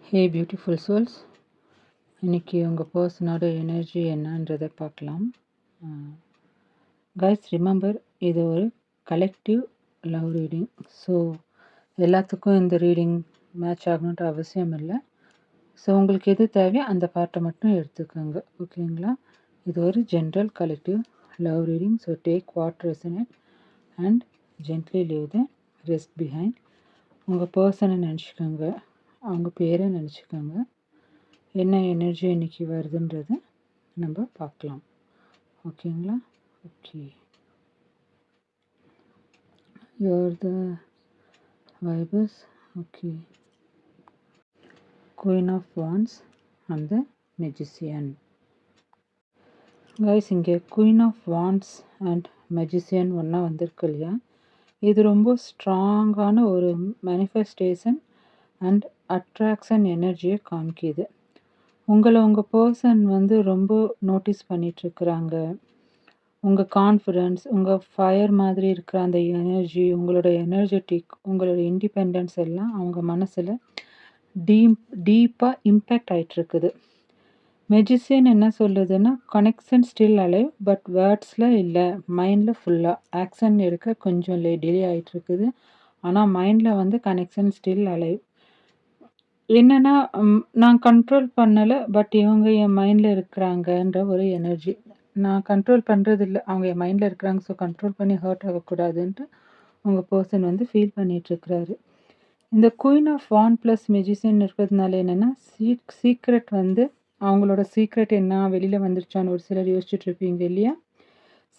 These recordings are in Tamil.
ஹே பியூட்டிஃபுல் சோல்ஸ், இன்னைக்கு உங்கள் பர்சனோட எனர்ஜி என்னன்றதை பார்க்கலாம். கைஸ் ரிமெம்பர், இது ஒரு கலெக்டிவ் லவ் ரீடிங். ஸோ எல்லாத்துக்கும் இந்த ரீடிங் மேட்ச் ஆகணுன்ற அவசியம் இல்லை. ஸோ உங்களுக்கு எது தேவையோ அந்த பார்ட்டை மட்டும் எடுத்துக்கோங்க, ஓகேங்களா? இது ஒரு general collective love reading. So take what resonate and gently leave the rest behind. உங்கள் பர்சனை நினச்சிக்கோங்க, அவங்க பேரை நினச்சிக்கோங்க. என்ன எனர்ஜி இன்னைக்கு வருதுன்றதை நம்ம பார்க்கலாம், ஓகேங்களா? Okay, you're the vibes. Okay, queen of wands and the magician. Guys, இங்கே queen of wands and magician ஒன்றா வந்திருக்கு இல்லையா? இது ரொம்ப ஸ்ட்ராங்கான ஒரு மேனிஃபெஸ்டேஷன் அண்ட் அட்ராக்ஷன் எனர்ஜியை காமிக்கிது. உங்கள் பர்சன் ரொம்ப நோட்டீஸ் பண்ணிகிட்ருக்குறாங்க. உங்கள் கான்ஃபிடென்ஸ், உங்கள் ஃபயர் மாதிரி இருக்கிற அந்த எனர்ஜி, உங்களோட எனர்ஜெட்டிக், உங்களோட இண்டிபெண்டன்ஸ் எல்லாம் அவங்க மனசில் டீப்பாக இம்பேக்ட் ஆகிட்டுருக்குது. மெஜிசியன் என்ன சொல்லுதுன்னா, கனெக்ஷன் ஸ்டில் அலைவ் பட் வேர்ட்ஸில் இல்லை, மைண்டில் ஃபுல்லாக. ஆக்ஷன் எடுக்க கொஞ்சம் டிலே ஆகிட்டுருக்குது, ஆனால் மைண்டில் கனெக்ஷன் ஸ்டில் அலைவ். என்னென்னா, நான் கண்ட்ரோல் பண்ணலை பட் இவங்க என் மைண்டில் இருக்கிறாங்கன்ற ஒரு எனர்ஜி. நான் கண்ட்ரோல் பண்ணுறதில்ல, அவங்க என் மைண்டில் இருக்கிறாங்க, ஸோ கண்ட்ரோல் பண்ணி ஹர்ட் ஆகக்கூடாதுன்ட்டு உங்கள் பர்சன் ஃபீல் பண்ணிகிட்ருக்கிறாரு. இந்த குயின் ஆஃப் வான் ப்ளஸ் மெஜிசியன் இருக்கிறதுனால என்னென்னா, சீக்ரெட் அவங்களோட சீக்ரெட் என்ன வெளியில் வந்துருச்சான்னு ஒரு சிலர் யோசிச்சுட்டு இருப்பீங்க இல்லையா?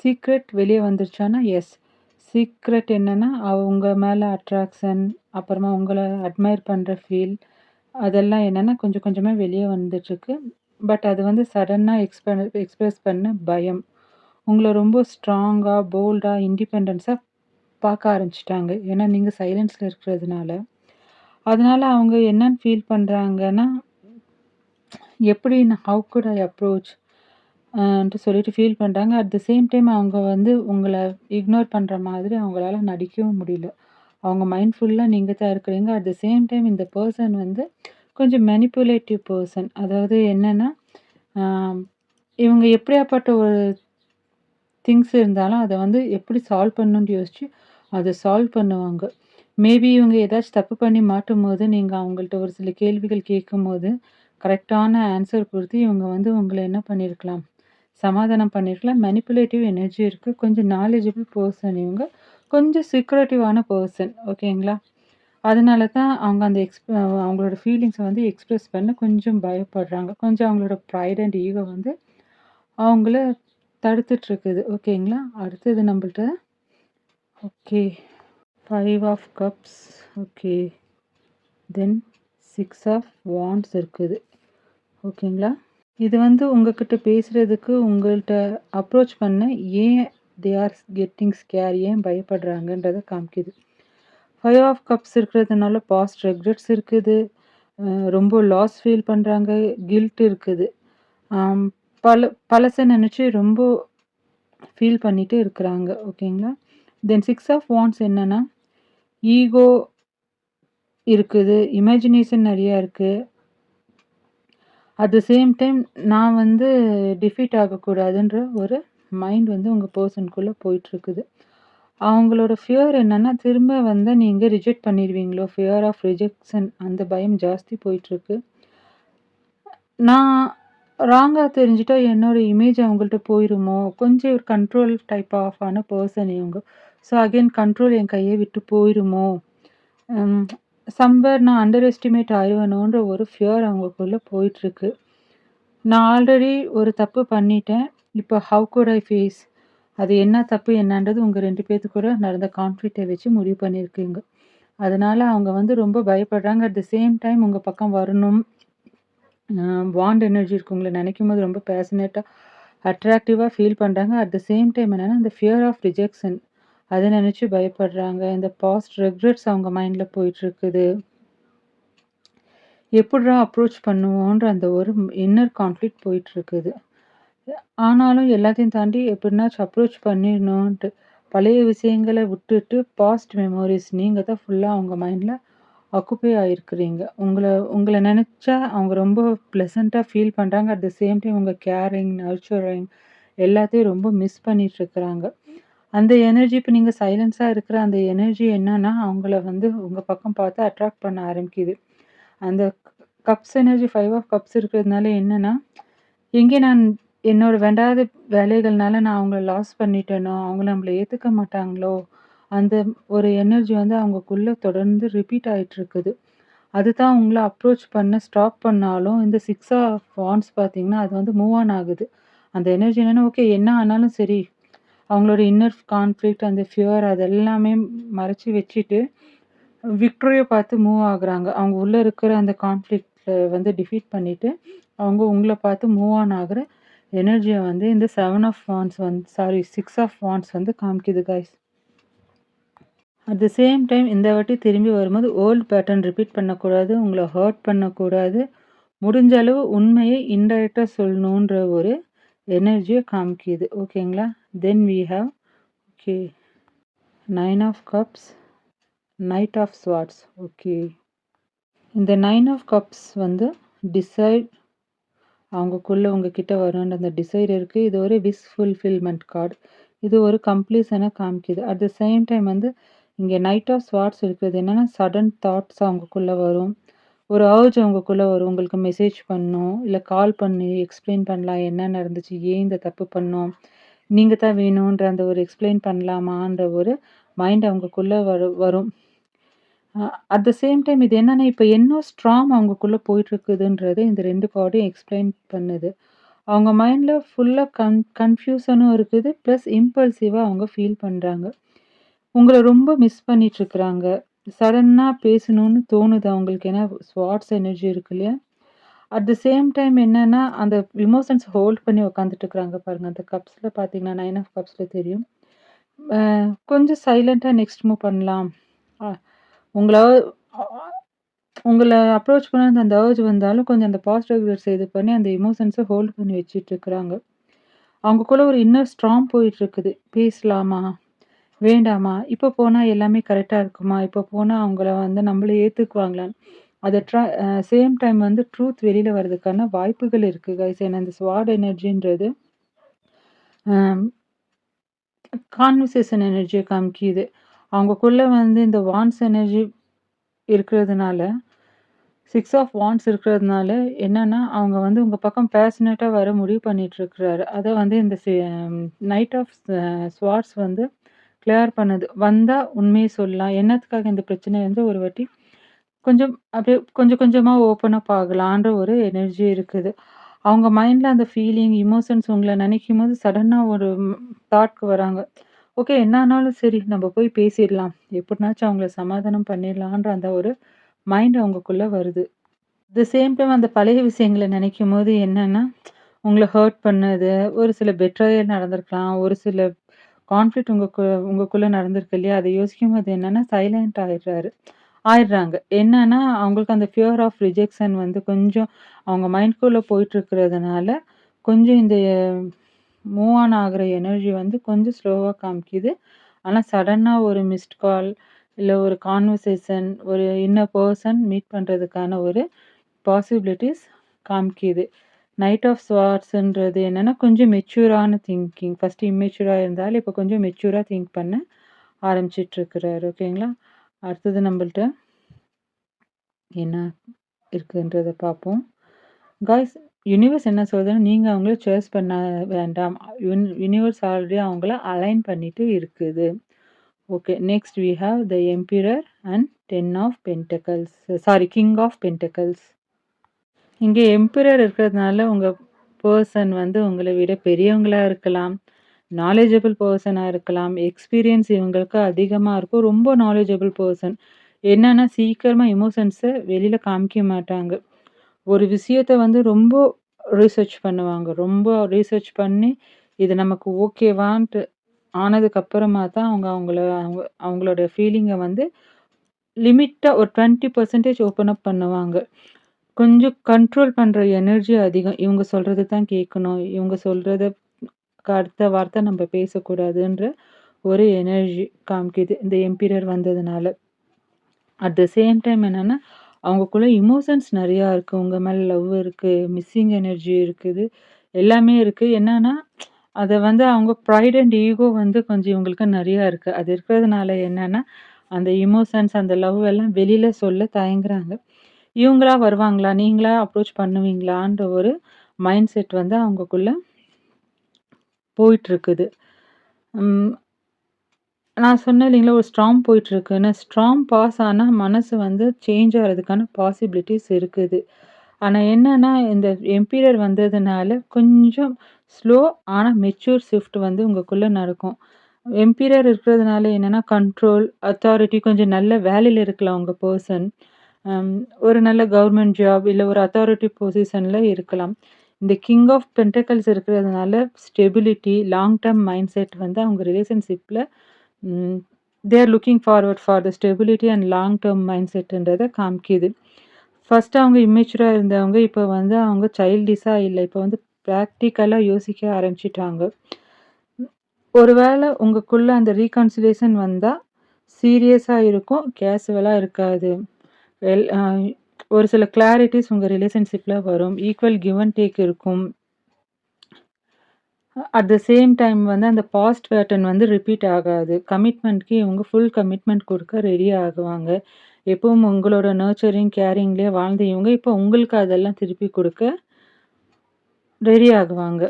சீக்ரெட் வெளியே வந்துருச்சானா எஸ். சீக்ரெட் என்னென்னா, அவங்க மேலே அட்ராக்ஷன், அப்புறமா உங்களை அட்மையர் பண்ணுற ஃபீல், அதெல்லாம் என்னென்னா கொஞ்சம் கொஞ்சமாக வெளியே வந்துட்டுருக்கு. பட் அது சடனாக எக்ஸ்ப்ரெஸ் பண்ண பயம். உங்களை ரொம்ப ஸ்ட்ராங்காக, போல்டாக, இண்டிபெண்டன்ஸாக பார்க்க ஆரம்பிச்சிட்டாங்க. ஏன்னா நீங்கள் சைலன்ஸில் இருக்கிறதுனால. அதனால் அவங்க என்னன்னு ஃபீல் பண்ணுறாங்கன்னா, எப்படி ஹவு குட் ஐ அப்ரோச் சொல்லிட்டு ஃபீல் பண்ணுறாங்க. அட் த சேம் டைம் அவங்க உங்களை இக்னோர் பண்ணுற மாதிரி அவங்களால நடிக்கவும் முடியல. அவங்க மைண்ட் ஃபுல்லாக நீங்கள் தான் இருக்கிறீங்க. அட் த சேம் டைம் இந்த பர்சன் கொஞ்சம் மேனிப்புலேட்டிவ் பர்சன். அதாவது என்னென்னா, இவங்க எப்படியாப்பட்ட ஒரு திங்ஸ் இருந்தாலும் அதை எப்படி சால்வ் பண்ணணுன்னு யோசித்து அதை சால்வ் பண்ணுவாங்க. மேபி இவங்க ஏதாச்சும் தப்பு பண்ணி மாட்டும் போது நீங்கள் அவங்கள்ட்ட ஒரு சில கேள்விகள் கேட்கும் போது கரெக்டான ஆன்சர் கொடுத்து இவங்க உங்களை என்ன பண்ணியிருக்கலாம், சமாதானம் பண்ணியிருக்கலாம். மேனிப்புலேட்டிவ் எனர்ஜி இருக்குது. கொஞ்சம் நாலேஜபிள் பர்சன் இவங்க, கொஞ்சம் சீக்ரெட்டிவான பர்சன், ஓகேங்களா? அதனால தான் அவங்க அந்த அவங்களோட ஃபீலிங்ஸை எக்ஸ்ப்ரெஸ் பண்ண கொஞ்சம் பயப்படுறாங்க. கொஞ்சம் அவங்களோட ப்ரைட் அண்ட் ஈகோ அவங்கள தடுத்துட்ருக்குது, ஓகேங்களா? அடுத்தது நம்மள்ட்ட okay 5 of cups, okay, then 6 of wands இருக்குது, ஓகேங்களா? இது உங்ககிட்ட பேசுகிறதுக்கு, உங்கள்கிட்ட அப்ரோச் பண்ண ஏன் தே ஆர் கெட்டிங் ஸ்கேர், ஏன் பயப்படுறாங்கன்றதை காமிக்குது. 5 ஆஃப் கப்ஸ் இருக்கிறதுனால பாஸ்ட் ரெக்ரெட்ஸ் இருக்குது, ரொம்ப லாஸ் ஃபீல் பண்ணுறாங்க, கில்ட் இருக்குது, பழசை நினச்சி ரொம்ப ஃபீல் பண்ணிகிட்டு இருக்கிறாங்க, ஓகேங்களா? தென் 6 ஆஃப் வாண்ட்ஸ் என்னென்னா, ஈகோ இருக்குது, இமேஜினேஷன் நிறையா இருக்குது. அட் த சேம் டைம் நான் டிஃபீட் ஆகக்கூடாதுன்ற ஒரு மைண்ட் உங்கள் பர்சனுக்குள்ளே போயிட்டுருக்குது. அவங்களோட ஃபியர் என்னென்னா, திரும்ப நீங்கள் ரிஜெக்ட் பண்ணிடுவீங்களோ, ஃபியர் ஆஃப் ரிஜெக்ஷன், அந்த பயம் ஜாஸ்தி போயிட்டுருக்கு. நான் ராங்காக தெரிஞ்சுட்டா என்னோடய இமேஜ் அவங்கள்ட்ட போயிடுமோ, கொஞ்சம் ஒரு கண்ட்ரோல் டைப் ஆஃபான பர்சன் இவங்க. ஸோ அகெயின் கண்ட்ரோல் என் கையை விட்டு போயிடுமோ, சம்வேர் நான் அண்டர் எஸ்டிமேட் ஆயிடுவேணுன்ற ஒரு ஃபியர் அவங்களுக்குள்ளே போயிட்டுருக்கு. நான் ஆல்ரெடி ஒரு தப்பு பண்ணிட்டேன், இப்போ ஹவு குட் ஐ ஃபேஸ், அது என்ன தப்பு என்னன்றது உங்கள் 2 பேர்த்துக்கூட நடந்த கான்ஃப்ளிக்டை வச்சு முடிவு பண்ணியிருக்கீங்க. அதனால் அவங்க ரொம்ப பயப்படுறாங்க. அட் த சேம் டைம் உங்கள் பக்கம் வரணும், வாண்ட் எனர்ஜி இருக்குது, உங்களை நினைக்கும் போது ரொம்ப பேஷனேட்டாக அட்ராக்டிவாக ஃபீல் பண்ணுறாங்க. அட் த சேம் டைம் என்னென்னா, இந்த ஃபியர் ஆஃப் ரிஜெக்ஷன் அதை நினச்சி பயப்படுறாங்க. இந்த பாஸ்ட் ரெக்ரெட்ஸ் அவங்க மைண்டில் போயிட்டுருக்குது. எப்படிடா அப்ரோச் பண்ணுவோன்ற அந்த ஒரு இன்னர் கான்ஃப்ளிக்ட் போயிட்டுருக்குது. ஆனாலும் எல்லாத்தையும் தாண்டி எப்படின்னாச்சும் அப்ரோச் பண்ணிடணுன்ட்டு பழைய விஷயங்களை விட்டுட்டு பாஸ்ட் மெமோரிஸ் நீங்கள் தான் ஃபுல்லாக அவங்க மைண்டில் ஆக்குபை ஆயிருக்கிறீங்க. உங்கள உங்கள நெனச்சா அவங்க ரொம்ப ப்ளசன்ட்டா ஃபீல் பண்றாங்க. அட் த சேம் டைம் உங்க கேரிங், நர்ச்சரிங் எல்லாத்தையும் ரொம்ப மிஸ் பண்ணிட்டுருக்குறாங்க. அந்த எனர்ஜி இப்ப நீங்க சைலன்ஸா இருக்கிற அந்த எனர்ஜி என்னன்னா, அவங்கள வந்து உங்க பக்கம் பார்த்து அட்ராக்ட் பண்ண ஆரம்பிக்குது. அந்த கப்ஸ் எனர்ஜி 5 ஆஃப் கப்ஸ் இருக்கிறதுனால என்னன்னா, எங்கே நான் என்னோட வேண்டாத வேலைகள்னால நான் அவங்கள லாஸ் பண்ணிட்டேனோ, அவங்க நம்மள ஏத்துக்க மாட்டாங்களோ, அந்த ஒரு எனர்ஜி வந்து அவங்கக்குள்ள தொடர்ந்து ரிப்பீட் ஆயிட்டுருக்குது. அதுதான் உங்கள அப்ரோச் பண்ண ஸ்டாப் பண்ணாலும், இந்த 6 ஆஃப் வாண்ட்ஸ் பார்த்தீங்கன்னா, அது வந்து மூவ் ஆன் ஆகுது. அந்த எனர்ஜி என்னன்னா, ஓகே என்ன ஆனாலும் சரி, அவங்களோட இன்னர் கான்ஃப்ளிக்ட் அந்த ஃபியர் அது எல்லாமே மறைச்சு வச்சுட்டு, விக்டரிய பார்த்து மூவ் ஆகுறாங்க. அவங்க உள்ள இருக்கிற அந்த கான்ஃப்ளிக்ட்ட வந்து டிஃபீட் பண்ணிட்டு, அவங்க உங்கள பார்த்து மூவ் ஆன் ஆகுற எனர்ஜிய வந்து இந்த 7 of wands sorry 6 of wands வந்து காமிக்குது guys. At the same time இந்த வாட்டி திரும்பி வரும்போது ஓல்ட் பேட்டர்ன் ரிப்பீட் பண்ணக்கூடாது. உங்கள ஹர்ட் பண்ணக்கூடாது. முடிஞ்ச அளவு உண்மையை இன்டைரக்ட்டா சொல்லணுன்ற ஒரு எனர்ஜிய காமிக்குது. ஓகேங்களா? Then we have okay 9 of cups, knight of swords. Okay. இந்த 9 ஆஃப் கப்ஸ் வந்து டிசைட் அவங்கக்குள்ள உங்ககிட்ட வரும்ன்ற அந்த டிசைர் இருக்கு. இது ஒரு விஷ் ஃபுல்ஃபில்மென்ட் கார்ட். இது ஒரு கம்ப்ளீஷன காமிக்குது. அட் த சேம் டைம் வந்து இங்க நைட் ஆஃப் ஸ்வார்ட்ஸ் இருக்கிறது என்னன்னா, சடன் தாட்ஸ் அவங்கக்குள்ள வரும். ஒரு அர்ஜ் அவங்கக்குள்ள வரும். உங்களுக்கு மெசேஜ் பண்ணணும், இல்ல கால் பண்ணி எக்ஸ்ப்ளைன் பண்ணலாம். என்ன நடந்துச்சு? ஏன் இந்த தப்பு பண்ணோம்? நீங்க தான் வேணுன்ற அந்த ஒரு எக்ஸ்ப்ளைன் பண்ணலாமான்ற ஒரு மைண்ட் அவங்கக்குள்ள வரும். அட் த சேம் டைம் இது என்னன்னா, இப்ப என்ன ஸ்ட்ராங் அவங்கக்குள்ள போயிட்டுருக்குதுன்றது இந்த 2 கார்டும் எக்ஸ்ப்ளைன் பண்ணுது. அவங்க மைண்ட்ல ஃபுல்லா கன்ஃப்யூஷனும் இருக்குது. பிளஸ் இம்பல்சிவா அவங்க ஃபீல் பண்றாங்க. உங்கள ரொம்ப மிஸ் பண்ணிட்டுருக்குறாங்க. சடனா பேசணும்னு தோணுது அவங்களுக்கு. ஏன்னா ஸ்வாட்ஸ் எனர்ஜி இருக்கு இல்லையா? அட் த சேம் டைம் என்னன்னா, அந்த எமோஷன்ஸ் ஹோல்ட் பண்ணி உட்காந்துட்டுருக்குறாங்க பாருங்க. அந்த கப்ஸ்ல பார்த்தீங்கன்னா, 9 ஆஃப் கப்ஸ்ல தெரியும். அ கொஞ்சம் சைலன்ட்டா நெக்ஸ்ட் மூவ் பண்ணலாம். அ உங்கள அ உங்கள அப்ரோச் பண்ண அந்த அர்ஜ் வந்தாலும் கொஞ்சம் அந்த பாசிட்டிவ் வேர்ட்ஸ் இது பண்ணி அந்த எமோஷன்ஸ ஹோல்ட் பண்ணி வச்சுட்டுருக்குறாங்க. அவங்கக்குள்ள ஒரு இன்னர் ஸ்ட்ராங் போயிட்டுருக்குது. பேசலாமா? வேண்டாமா? இப்ப போனா எல்லாமே கரெக்ட்டா இருக்குமா? இப்ப போனா அவங்கள வந்து நம்மள ஏத்துக்குவாங்களான்னு. அத சேம் டைம் வந்து ட்ரூத் வெளில வரதுக்கான வாய்ப்புகள் இருக்கு கைஸ். ஏன்னா இந்த ஸ்வாட் எனர்ஜின்றது அ கான்வர்சேஷன் எனர்ஜிய காமிக்குது. அவங்கக்குள்ள வந்து இந்த வாண்ட்ஸ் எனர்ஜி இருக்கிறதுனால 6 ஆஃப் வாண்ட்ஸ் இருக்கிறதுனால என்னன்னா, அவங்க வந்து உங்க பக்கம் பேஷனேட்டா வர முடிவு பண்ணிட்டுருக்கிறாரு. அத வந்து இந்த நைட் ஆஃப் ஸ்வார்ட்ஸ் வந்து கிளியர் பண்ணுது. வந்தா உண்மைய சொல்லலாம். என்னத்துக்காக இந்த பிரச்சனை வந்து ஒரு வாட்டி கொஞ்சம் அப்படியே கொஞ்சம் கொஞ்சமா ஓப்பன் அப் ஆகலான்ற ஒரு எனர்ஜி இருக்குது. அவங்க மைண்ட்ல அந்த ஃபீலிங், எமோஷன்ஸ் உங்கள நெனைக்கும்போது சடனா ஒரு தாட்க்கு வராங்க. ஓகே என்ன ஆனாலும் சரி நம்ம போய் பேசிடலாம். எப்படினாச்சும் அவங்கள சமாதானம் பண்ணிடலான்ற அந்த ஒரு மைண்ட் அவங்கக்குள்ள வருது. த சேம் டைம் அந்த பழைய விஷயங்கள நினைக்கும்போது என்னன்னா, உங்கள ஹர்ட் பண்ணது, ஒரு சில பெட்ரயல் நடந்திருக்கலாம். ஒரு சில கான்ஃப்ளிக்ட் உங்களுக்குள்ள நடந்திருக்கு இல்லையா? அத யோசிக்கும்போது என்னன்னா, சைலன்ட் ஆயிடுறாங்க. என்னன்னா, அவங்களுக்கு அந்த ஃபியர் ஆஃப் ரிஜெக்ஷன் வந்து கொஞ்சம் அவங்க மைண்ட்குள்ள போயிட்டுருக்கிறதுனால, கொஞ்சம் இந்த மூவ் ஆன் ஆகுற எனர்ஜி வந்து கொஞ்சம் ஸ்லோவா காமிக்குது. ஆனா, சடனா ஒரு மிஸ்ட் கால், இல்ல ஒரு கான்வர்சேஷன், ஒரு இன்னர் பெர்சன் மீட் பண்றதுக்கான ஒரு பாசிபிலிட்டீஸ் காமிக்குது. நைட் ஆஃப் ஸ்வார்ட்ஸ்ன்றது என்னன்னா, கொஞ்சம் மெச்சூரான திங்கிங். ஃபர்ஸ்ட்டு இம்மெச்சூரா இருந்தாலும், இப்ப கொஞ்சம் மெச்சூரா திங்க் பண்ண ஆரம்பிச்சுட்டுருக்கிறாரு. ஓகேங்களா? அடுத்தது நம்மள்ட்ட என்ன இருக்குன்றத பார்ப்போம். காய்ஸ் யூனிவர்ஸ் என்ன சொல்லுதுன்னா, நீங்க அவங்கள சேர்ஸ் பண்ண வேண்டாம். யூனிவர்ஸ் ஆல்ரெடி அவங்கள அலைன் பண்ணிட்டு இருக்குது. Okay. Next we have the emperor and 10 of pentacles. Sorry king of pentacles. இங்க எம்பரர் இருக்கிறதுனால உங்க பெர்சன் வந்து உங்கள விட பெரியவங்களா இருக்கலாம். நாலேட்ஜபிள் பெர்சனா இருக்கலாம். எக்ஸ்பீரியன்ஸ் இவங்களுக்கு அதிகமா இருக்கும். ரொம்ப நாலேட்ஜபிள் பெர்சன். என்னன்னா சீக்கிரமா எமோஷன்ஸ வெளில காமிக்க மாட்டாங்க. ஒரு விஷயத்த வந்து ரொம்ப ரிசர்ச் பண்ணுவாங்க. ரொம்ப ரிசர்ச் பண்ணி, இது நமக்கு ஓகேவான்ட்டு ஆனதுக்கு அப்புறமா தான் அவங்களோட ஃபீலிங்க வந்து லிமிட்டா ஒரு 20% ஓப்பன் அப் பண்ணுவாங்க. கொஞ்சம் கண்ட்ரோல் பண்ற எனர்ஜி அதிகம். இவங்க சொல்றது தான் கேட்கணும். இவங்க சொல்றதுக்கு அடுத்த வார்த்தை நம்ம பேசக்கூடாதுன்ற ஒரு எனர்ஜி காமிக்குது. இந்த எம்பரர் வந்ததுனால. அட் த சேம் டைம் என்னன்னா, அவங்கக்குள்ள எமோஷன்ஸ் நெறையா இருக்கு. உங்க மேல லவ் இருக்கு, மிஸ்ஸிங் எனர்ஜி இருக்குது, எல்லாமே இருக்கு. என்னன்னா, அத வந்து அவங்க ப்ரைட் அண்ட் ஈகோ வந்து கொஞ்சம் இவங்களுக்கு நெறையா இருக்கு. அது இருக்கிறதுனால என்னன்னா, அந்த எமோஷன்ஸ், அந்த லவ் எல்லாம் வெளியில சொல்ல தயங்குறாங்க. இவங்களா வருவாங்களா? நீங்களா அப்ரோச் பண்ணுவீங்களான்ற ஒரு மைண்ட் செட் வந்து அவங்கக்குள்ள போயிட்டுருக்குது. ம். நான் சொன்னேன் இல்லைங்களா, ஒரு ஸ்டார்ம் போயிட்டுருக்குன்னு. ஸ்டார்ம் பாஸ் ஆனா மனசு வந்து சேஞ்ச் ஆறதுக்கான பாசிபிலிட்டீஸ் இருக்குது. ஆனா என்னன்னா, இந்த எம்பீரியர் வந்ததுனால கொஞ்சம் ஸ்லோ ஆனா மெச்சூர் ஷிஃப்ட் வந்து உங்களுக்குள்ள நடக்கும். எம்பீரியர் இருக்கிறதுனால என்னன்னா, கண்ட்ரோல், அத்தாரிட்டி கொஞ்சம் நல்ல வேலையில இருக்கலாம் உங்க பெர்சன். அம் ஒரு நல்ல கவர்ன்மென்ட் ஜாப் இல்ல ஒரு அத்தாரிட்டி பொசிஷன்ல இருக்கலாம். இந்த கிங் ஆஃப் பென்டக்கிள்ஸ் இருக்கிறதுனால stability, long term mind set வந்து அவங்க ரிலேஷன்ஷிப்ல ம். They are looking forward for the stability and long term mind செட்ன்றத காமிக்கிது. ஃபர்ஸ்ட்டு அவங்க இம்மெச்சூரா இருந்தவங்க, இப்ப வந்து அவங்க சைல்டிஷா இல்ல. இப்ப வந்து பிராக்டிகலா யோசிக்க ஆரம்பிச்சுட்டாங்க. ஒருவேள உங்களுக்குள்ள அந்த ரீகன்சிலியேஷன் வந்தா, சீரியஸா இருக்கும், கேசுவலா இருக்காது. எல் அ ஒரு சில கிளாரிட்டீஸ் உங்க ரிலேஷன்ஷிப்ல வரும். ஈக்குவல் கிவ் அண்ட் டேக் இருக்கும். அட் த சேம் டைம் வந்து அந்த பாஸ்ட் பேட்டர்ன் வந்து ரிப்பீட் ஆகாது. கமிட்மெண்ட்க்கு இவங்க ஃபுல் கமிட்மெண்ட் குடுக்க ரெடி ஆகுவாங்க. எப்பவும் உங்களோட நர்ச்சரிங், கேரிங்லயே வாழ்ந்த இவங்க, இப்போ உங்களுக்கு அதெல்லாம் திருப்பி குடுக்க ரெடி ஆகுவாங்க.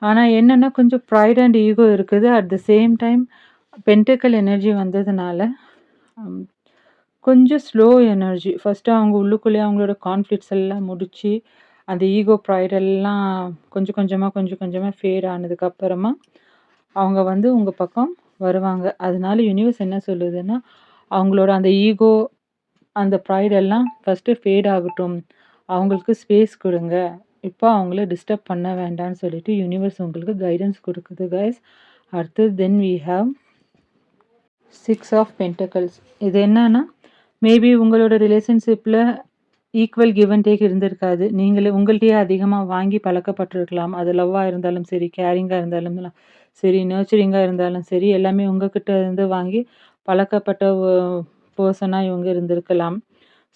ஆனா என்னன்னா, கொஞ்சம் ப்ரைட் அண்ட் ஈகோ இருக்குது. At the same time pentacle energy வந்ததுனால, ம் கொஞ்சம் ஸ்லோ எனர்ஜி. ஃபர்ஸ்ட்டு அவங்க உள்ளுக்குள்ளேயே அவங்களோட கான்ஃப்ளிக்ட்ஸ் எல்லாம் முடிச்சு, அந்த ஈகோ, ப்ரைட் எல்லாம் கொஞ்சம் கொஞ்சமா ஃபேட் ஆனதுக்கப்புறமா, அவங்க வந்து உங்க பக்கம் வருவாங்க. அதனால யுனிவர்ஸ் என்ன சொல்லுதுன்னா, அவங்களோட அந்த ஈகோ, அந்த ப்ரைட் எல்லாம் ஃபர்ஸ்ட்டு ஃபேட் ஆகட்டும். அவங்களுக்கு ஸ்பேஸ் குடுங்க. இப்போ அவங்கள டிஸ்டர்ப் பண்ண வேண்டான்னு சொல்லிட்டு யுனிவர்ஸ் உங்களுக்கு கைடன்ஸ் குடுக்குது காய்ஸ். அடுத்து then we have 6 of pentacles. இது என்னன்னா, மேபி உங்களோட ரிலேஷன்ஷிப்ல ஈக்குவல் கிவ் அண்ட் டேக் இருந்திருக்காது. நீங்களே உங்கள்ட்டயே அதிகமா வாங்கி பழக்கப்பட்டுருக்கலாம். அது லவ்வா இருந்தாலும் சரி, கேரிங்கா இருந்தாலும் சரி, நர்ச்சரிங்கா இருந்தாலும் சரி, எல்லாமே உங்ககிட்ட இருந்து வாங்கி பழக்கப்பட்ட பெர்சனா இவங்க இருந்திருக்கலாம்.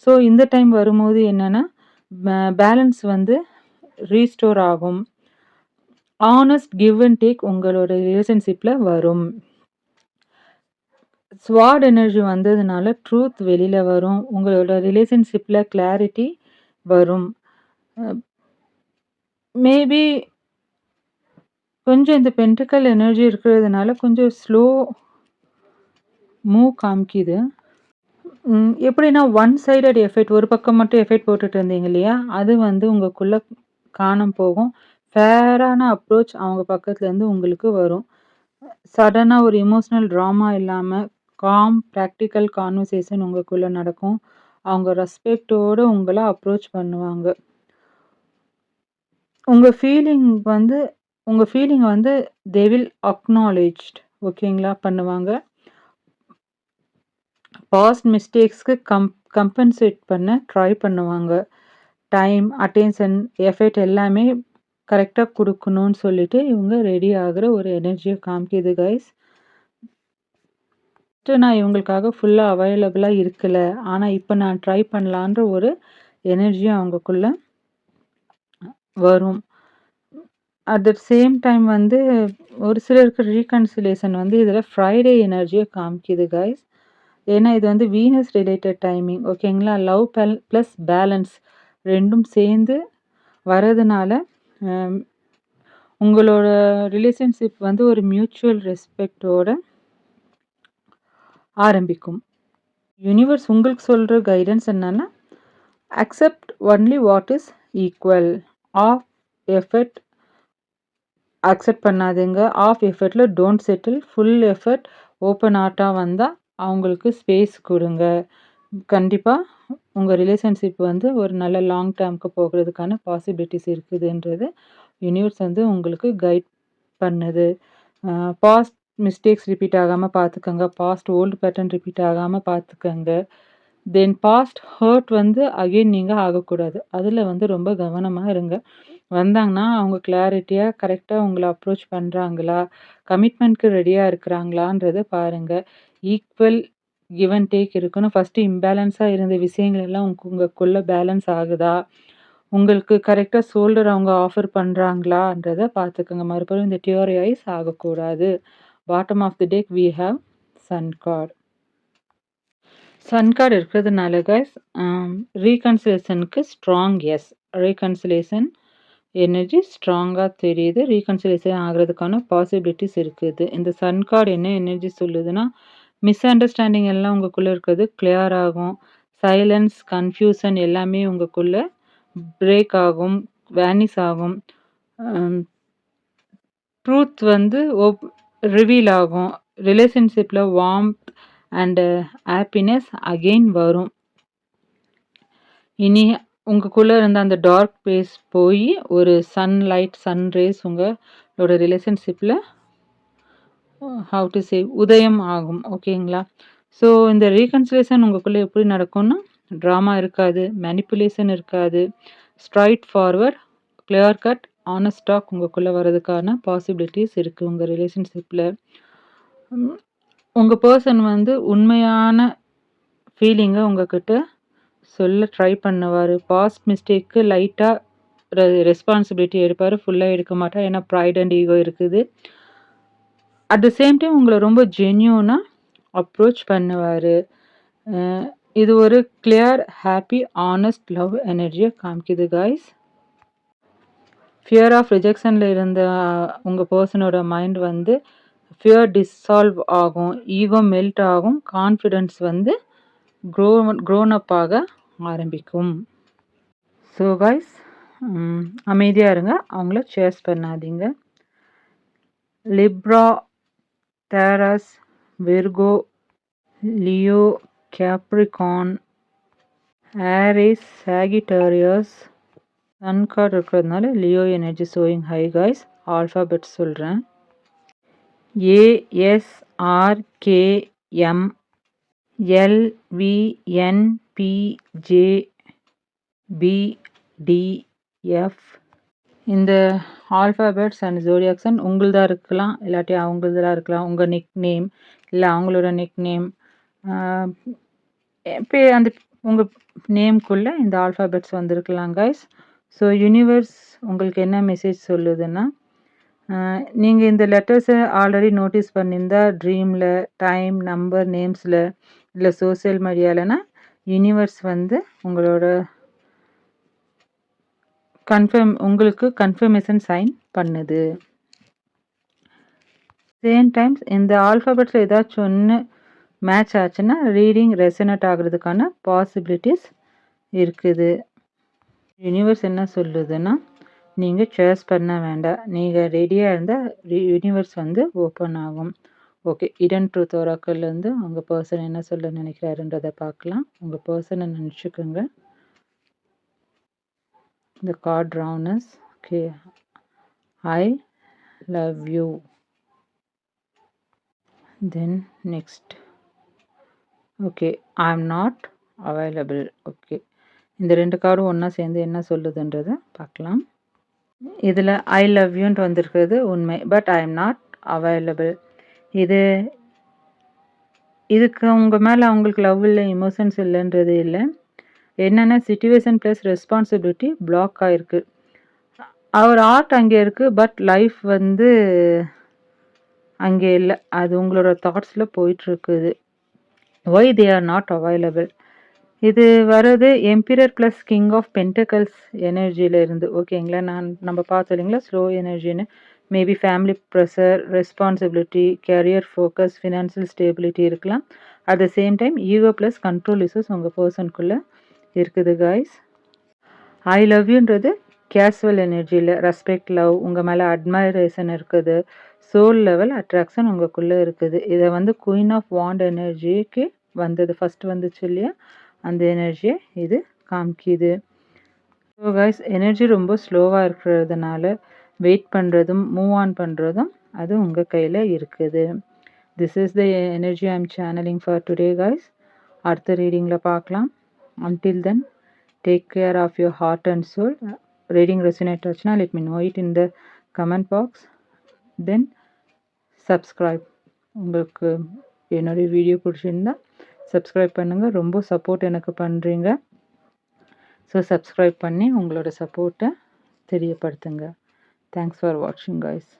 ஸோ இந்த டைம் வரும்போது என்னன்னா, பேலன்ஸ் வந்து ரீஸ்டோர் ஆகும். ஹானஸ்ட் கிவ் அண்ட் டேக் உங்களோட ரிலேஷன்ஷிப்ல வரும். ஸ்வாட் எனர்ஜி வந்ததுனால ட்ரூத் வெளியில வரும். உங்களோட ரிலேஷன்ஷிப்ல கிளாரிட்டி வரும். மேபி கொஞ்சம் இந்த பென்டக்கிள் எனர்ஜி இருக்கிறதுனால கொஞ்சம் ஸ்லோ மூவ் காமிக்கிது. எப்படின்னா ஒன் சைடட் எஃபெக்ட், ஒரு பக்கம் மட்டும் எஃபெக்ட் போட்டுட்டு இருந்தீங்க இல்லையா? அது வந்து உங்களுக்குள்ள காணாம போகும். ஃபேரான அப்ரோச் அவங்க பக்கத்துலேருந்து உங்களுக்கு வரும். சடனா ஒரு எமோஷனல் ட்ராமா இல்லாம, காம் பிராக்டிகல் கான்வர்சேஷன் உங்களுக்குள்ள நடக்கும். அவங்க ரெஸ்பெக்ட்டோட உங்கள அப்ரோச் பண்ணுவாங்க. உங்க ஃபீலிங் வந்து தே வில் அக்னாலெட்ஜ்ட், ஓகேங்களா? பண்ணுவாங்க. பாஸ்ட் மிஸ்டேக்ஸ்க்கு கம்பன்சேட் பண்ண ட்ரை பண்ணுவாங்க. டைம், அட்டென்ஷன், எஃபர்ட் எல்லாமே கரெக்ட்டா குடுக்கணும்னு சொல்லிட்டு இவங்க ரெடி ஆகுற ஒரு எனர்ஜிய காமிக்குது காய்ஸ். நான் இவங்களுக்காக ஃபுல்லா அவைலபிளா இருக்கல. ஆனா இப்ப நான் ட்ரை பண்ணலான்ற ஒரு எனர்ஜியும் அவங்களுக்குள்ள வரும். அட் த சேம் டைம் வந்து ஒரு சிலருக்கு ரீகன்சிலியேஷன் வந்து இதில ஃப்ரைடே எனர்ஜிய காமிக்குது காய்ஸ். ஏன்னா இது வந்து வீனஸ் ரிலேட்டட் டைமிங், ஓகேங்களா? லவ் ப்ளஸ் பேலன்ஸ் 2ம் சேர்ந்து வரதுனால, அம் உங்களோட ரிலேஷன்ஷிப் வந்து ஒரு மியூச்சுவல் ரெஸ்பெக்ட்டோட ஆரம்பிக்கும். யூனிவர்ஸ் உங்களுக்கு சொல்ற கைடன்ஸ் என்னன்னா, accept only what is equal. Half effort accept பண்ணாதீங்க. ஆஃப் எஃபர்ட்ல don't settle. Full effort open ஹார்ட்டா வந்தா அவங்களுக்கு ஸ்பேஸ் குடுங்க. கண்டிப்பா உங்க ரிலேஷன்ஷிப் வந்து ஒரு நல்ல லாங் டேர்ம்க்கு போகுறதுக்கான பாசிபிலிட்டீஸ் இருக்குதுன்றது யூனிவர்ஸ் வந்து உங்களுக்கு கைட் பண்ணுது. பாஸ்ட் மிஸ்டேக்ஸ் ரிப்பீட் ஆகாம பார்த்துக்கங்க. பாஸ்ட் ஓல்டு பேட்டர்ன் ரிப்பீட் ஆகாம பார்த்துக்கங்க. தென் பாஸ்ட் ஹர்ட் வந்து அகைன் நீங்க ஆகக்கூடாது. அதில வந்து ரொம்ப கவனமா இருங்க. வந்தாங்கன்னா அவங்க கிளாரிட்டியா கரெக்ட்டா உங்கள அப்ரோச் பண்றாங்களா? கமிட்மெண்ட்க்கு ரெடியா இருக்கிறாங்களான்றத பாருங்க. ஈக்குவல் கிவ் அண்ட் டேக் இருக்கணும். ஃபஸ்ட்டு இம்பேலன்ஸாக இருந்த விஷயங்கள் எல்லாம் உங்களுக்குள்ள பேலன்ஸ் ஆகுதா? உங்களுக்கு கரெக்ட்டா ஷோல்டர் அவங்க ஆஃபர் பண்றாங்களான்றத பார்த்துக்கங்க. மறுபடியும் இந்த டியரி ஐஸ் ஆகக்கூடாது. Bottom of the deck we have sun card. Sun card இருக்கிறதுனால கைஸ் ரீகன்சிலேஷனுக்கு ஸ்ட்ராங் எஸ். ரீகன்சிலேஷன் எனர்ஜி ஸ்ட்ராங்காக தெரியுது. ரீகன்சிலேஷன் ஆகிறதுக்கான பாசிபிலிட்டிஸ் இருக்குது. இந்த சன் கார்டு என்ன எனர்ஜி சொல்லுதுன்னா, மிஸ் அண்டர்ஸ்டாண்டிங் எல்லாம் உங்களுக்குள்ளே இருக்கிறது கிளியர் ஆகும். சைலன்ஸ், கன்ஃபியூஷன் எல்லாமே உங்களுக்குள்ளே பிரேக் ஆகும், வேனிஸ் ஆகும். ட்ரூத் வந்து ரிவீல் ஆகும். ரிலேஷன்ஷிப்பில் வார்ம்த் அண்டு ஹாப்பினஸ் அகெயின் வரும். இனி உங்களுக்குள்ளே இருந்த அந்த டார்க் ஸ்பேஸ் போய் ஒரு சன்லைட், சன் ரேஸ் உங்களோட ரிலேஷன்ஷிப்பில் ஹவ் டு சே உதயம் ஆகும். ஓகேங்களா? ஸோ இந்த ரீகன்சிலேஷன் உங்களுக்குள்ளே எப்படி நடக்கும்னா, ட்ராமா இருக்காது, மேனிப்புலேஷன் இருக்காது, straightforward, clear cut, honest talk உங்களுக்குள்ளே வர்றதுக்கான பாசிபிலிட்டிஸ் இருக்குது. உங்கள் ரிலேஷன்ஷிப்பில் உங்கள் பர்சன் வந்து உண்மையான ஃபீலிங்கை உங்ககிட்ட சொல்ல ட்ரை பண்ணுவார். பாஸ்ட் மிஸ்டேக்கு லைட்டாக ரெஸ்பான்சிபிலிட்டி எடுப்பார், ஃபுல்லாக எடுக்க மாட்டார். ஏன்னா ப்ரைட் அண்ட் ஈகோ இருக்குது. அட் த சேம் டைம் உங்களை ரொம்ப ஜென்யூனாக அப்ரோச் பண்ணுவார். இது ஒரு கிளியர், ஹாப்பி, ஆனஸ்ட் லவ் எனர்ஜியை காமிக்குது கைஸ். ஃபியர் ஆஃப் ரிஜெக்ஷனில் இருந்த உங்கள் பர்சனோட மைண்ட் வந்து ஃபியர் டிசால்வ் ஆகும், ஈகோ மெல்ட் ஆகும், கான்ஃபிடென்ஸ் வந்து க்ரோன் அப் ஆக ஆரம்பிக்கும். ஸோ கைஸ் அமைதியாக இருங்க, அவங்கள சேஸ் பண்ணாதீங்க. Libra, Taurus, Virgo, Leo, Capricorn, Aries, Sagittarius, sun card இருக்கிறதுனால Leo energy showing high guys. Alphabet சொல்கிறேன். ASRKM LVNPJBDF. இந்த ஆல்ஃபாபெட்ஸ் அண்ட் ஜோடியாக்சன் உங்களுதாக இருக்கலாம், இல்லாட்டி அவங்களதாக இருக்கலாம். உங்கள் நிக் நேம் இல்லை அவங்களோட நிக் நேம், இப்போ அந்த உங்கள் நேம்குள்ளே இந்த ஆல்ஃபாபெட்ஸ் வந்திருக்கலாம் கைஸ். ஸோ யூனிவர்ஸ் உங்களுக்கு என்ன மெசேஜ் சொல்லுதுன்னா, நீங்கள் இந்த லெட்டர்ஸை ஆல்ரெடி நோட்டீஸ் பண்ணியிருந்தா ட்ரீமில், டைம், நம்பர், நேம்ஸில் இல்லை சோசியல் மீடியாலனா யூனிவர்ஸ் வந்து உங்களோட உங்களுக்கு கன்ஃபர்மேஷன் சைன் பண்ணுது. சேம் டைம்ஸ் இந்த ஆல்ஃபாபெட்ஸில் ஏதாச்சும் ஒன்று மேட்ச் ஆச்சுன்னா ரீடிங் ரெசனேட் ஆகிறதுக்கான பாசிபிலிட்டிஸ் இருக்குது. யூனிவர்ஸ் என்ன சொல்லுதுன்னா, நீங்கள் சேஸ் பண்ண வேண்டாம், நீங்கள் ரெடியாக இருந்தால் யூனிவர்ஸ் வந்து ஓப்பன் ஆகும். ஓகே, இடன் ட்ரூத் ஒராக்கல்லேருந்து உங்கள் பர்சன் என்ன சொல்ல நினைக்கிறாருன்றதை பார்க்கலாம். உங்கள் பர்சனை நினச்சிக்கோங்க. இந்த கார்ட் ரவுனஸ். Okay, I love you. Then next, okay, I am not available. Okay, இந்த ரெண்டு கார்டும் ஒன்றா சேர்ந்து என்ன சொல்லுதுன்றதை பார்க்கலாம். இதில் ஐ லவ் யூன்ட்டு வந்திருக்கிறது உண்மை, but I am not available. இதுக்கு உங்கள் மேலே அவங்களுக்கு லவ் இல்லை, இமோஷன்ஸ் இல்லைன்றது இல்லை. என்னென்னா சிச்சுவேஷன் ப்ளஸ் ரெஸ்பான்சிபிலிட்டி பிளாக் ஆகிருக்கு. அவர் ஆர்ட் அங்கே இருக்குது, பட் லைஃப் வந்து அங்கே இல்லை. அது உங்களோட தாட்ஸில் போயிட்டுருக்குது. Why they are not available. இது வர்றது emperor plus king of pentacles எனர்ஜியில் இருந்து. ஓகேங்களா? நம்ம பார்த்தோம் இல்லைங்களா ஸ்லோ எனர்ஜின்னு. Maybe family pressure, responsibility, career focus, financial stability இருக்கலாம். At the same time ego plus control issues உங்கள் பர்சனுக்குள்ளே இருக்குது கைஸ். ஐ லவ் யூன்றது கேஷுவல் எனர்ஜியில் ரெஸ்பெக்ட், லவ், உங்கள் மேலே அட்மைரேஷன் இருக்குது, சோல் லெவல் அட்ராக்ஷன் உங்களுக்குள்ளே இருக்குது. இதை வந்து குயின் ஆஃப் வாண்ட் எனர்ஜிக்கு வந்தது, ஃபஸ்ட்டு வந்துச்சு இல்லையா, அந்த எனர்ஜியை இது காமிக்குது. ஸோ கைஸ் எனர்ஜி ரொம்ப ஸ்லோவாக இருக்கிறதுனால வெயிட் பண்ணுறதும் மூவ் ஆன் பண்ணுறதும் அது உங்கள் கையில் இருக்குது. This is the energy I am channeling for today guys. அடுத்த ரீடிங்கில் பார்க்கலாம். Until then take care of your heart and soul. Reading resonate ஆச்சுன்னா let me know it in the comment box. Then subscribe. உங்களுக்கு என்னுடைய வீடியோ பிடிச்சிருந்தா சப்ஸ்கிரைப் பண்ணுங்கள். ரொம்ப சப்போர்ட் எனக்கு பண்ணுறீங்க. ஸோ சப்ஸ்கிரைப் பண்ணி உங்களோட சப்போர்ட்டை தெரியப்படுத்துங்க. தேங்க்ஸ் ஃபார் வாட்சிங் கைஸ்.